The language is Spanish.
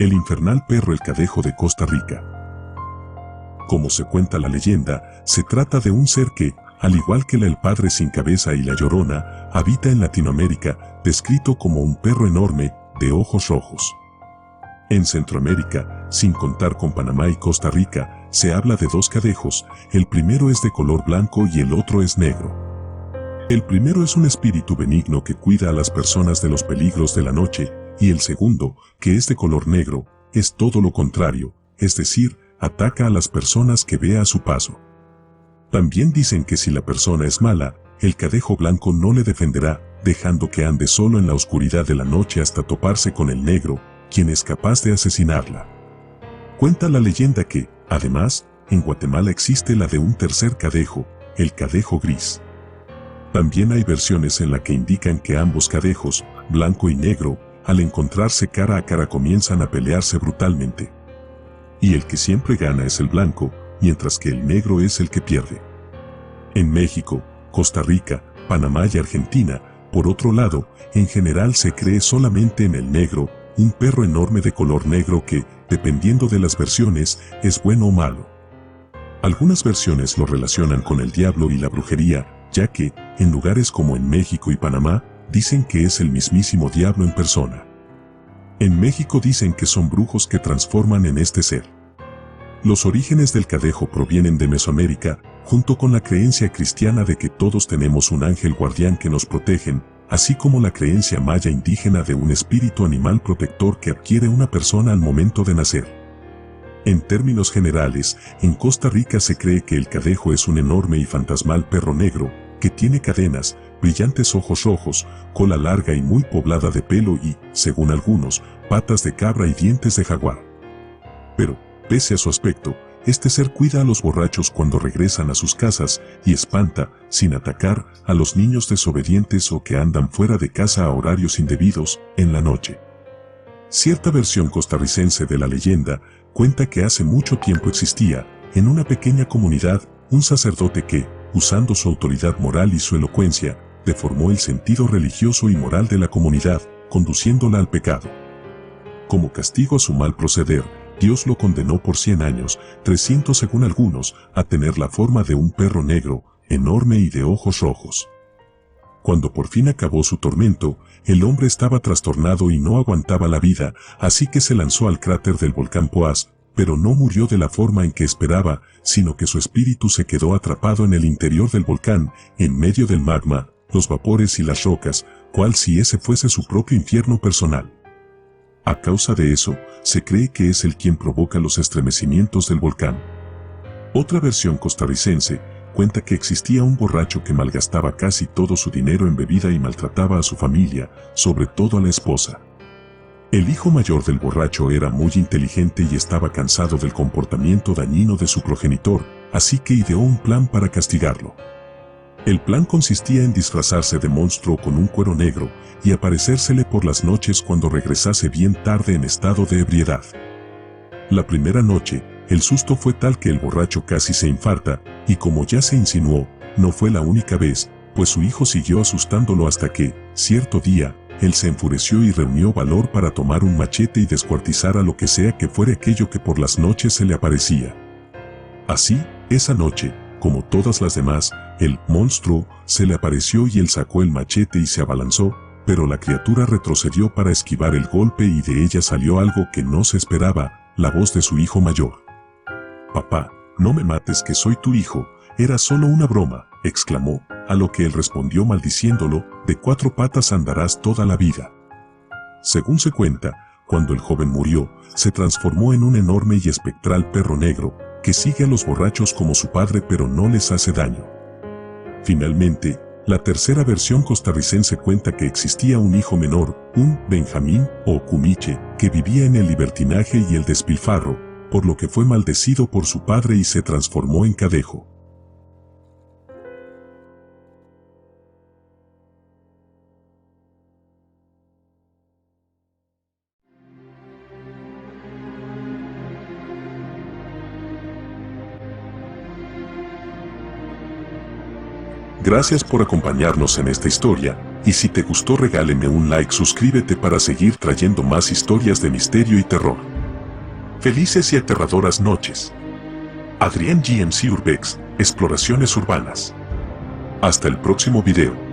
El infernal perro el Cadejo de Costa Rica. Como se cuenta la leyenda, se trata de un ser que, al igual que el Padre Sin Cabeza y la Llorona, habita en Latinoamérica, descrito como un perro enorme, de ojos rojos. En Centroamérica, sin contar con Panamá y Costa Rica, se habla de dos cadejos, el primero es de color blanco y el otro es negro. El primero es un espíritu benigno que cuida a las personas de los peligros de la noche, y el segundo, que es de color negro, es todo lo contrario, es decir, ataca a las personas que ve a su paso. También dicen que si la persona es mala, el cadejo blanco no le defenderá, dejando que ande solo en la oscuridad de la noche hasta toparse con el negro, quien es capaz de asesinarla. Cuenta la leyenda que, además, en Guatemala existe la de un tercer cadejo, el cadejo gris. También hay versiones en las que indican que ambos cadejos, blanco y negro, al encontrarse cara a cara comienzan a pelearse brutalmente. Y el que siempre gana es el blanco, mientras que el negro es el que pierde. En México, Costa Rica, Panamá y Argentina, por otro lado, en general se cree solamente en el negro, un perro enorme de color negro que, dependiendo de las versiones, es bueno o malo. Algunas versiones lo relacionan con el diablo y la brujería, ya que, en lugares como en México y Panamá, dicen que es el mismísimo diablo en persona. En México dicen que son brujos que transforman en este ser. Los orígenes del cadejo provienen de Mesoamérica, junto con la creencia cristiana de que todos tenemos un ángel guardián que nos protegen, así como la creencia maya indígena de un espíritu animal protector que adquiere una persona al momento de nacer. En términos generales, en Costa Rica se cree que el cadejo es un enorme y fantasmal perro negro, que tiene cadenas, brillantes ojos rojos, cola larga y muy poblada de pelo y, según algunos, patas de cabra y dientes de jaguar. Pero, pese a su aspecto, este ser cuida a los borrachos cuando regresan a sus casas y espanta, sin atacar, a los niños desobedientes o que andan fuera de casa a horarios indebidos, en la noche. Cierta versión costarricense de la leyenda cuenta que hace mucho tiempo existía, en una pequeña comunidad, un sacerdote que, usando su autoridad moral y su elocuencia, deformó el sentido religioso y moral de la comunidad, conduciéndola al pecado. Como castigo a su mal proceder, Dios lo condenó por 100 años, 300 según algunos, a tener la forma de un perro negro, enorme y de ojos rojos. Cuando por fin acabó su tormento, el hombre estaba trastornado y no aguantaba la vida, así que se lanzó al cráter del volcán Poás, pero no murió de la forma en que esperaba, sino que su espíritu se quedó atrapado en el interior del volcán, en medio del magma, los vapores y las rocas, cual si ese fuese su propio infierno personal. A causa de eso, se cree que es él quien provoca los estremecimientos del volcán. Otra versión costarricense cuenta que existía un borracho que malgastaba casi todo su dinero en bebida y maltrataba a su familia, sobre todo a la esposa. El hijo mayor del borracho era muy inteligente y estaba cansado del comportamiento dañino de su progenitor, así que ideó un plan para castigarlo. El plan consistía en disfrazarse de monstruo con un cuero negro y aparecérsele por las noches cuando regresase bien tarde en estado de ebriedad. La primera noche, el susto fue tal que el borracho casi se infarta, y como ya se insinuó, no fue la única vez, pues su hijo siguió asustándolo hasta que, cierto día, él se enfureció y reunió valor para tomar un machete y descuartizar a lo que sea que fuera aquello que por las noches se le aparecía. Así, esa noche, como todas las demás, el monstruo se le apareció y él sacó el machete y se abalanzó, pero la criatura retrocedió para esquivar el golpe y de ella salió algo que no se esperaba, la voz de su hijo mayor. «Papá, no me mates que soy tu hijo, era solo una broma», exclamó, a lo que él respondió maldiciéndolo, «de 4 patas andarás toda la vida». Según se cuenta, cuando el joven murió, se transformó en un enorme y espectral perro negro, que sigue a los borrachos como su padre pero no les hace daño. Finalmente, la tercera versión costarricense cuenta que existía un hijo menor, un Benjamín o Cumiche, que vivía en el libertinaje y el despilfarro, por lo que fue maldecido por su padre y se transformó en cadejo. Gracias por acompañarnos en esta historia. Y si te gustó regáleme un like, suscríbete para seguir trayendo más historias de misterio y terror. Felices y aterradoras noches. Adrián GMC Urbex, Exploraciones Urbanas. Hasta el próximo video.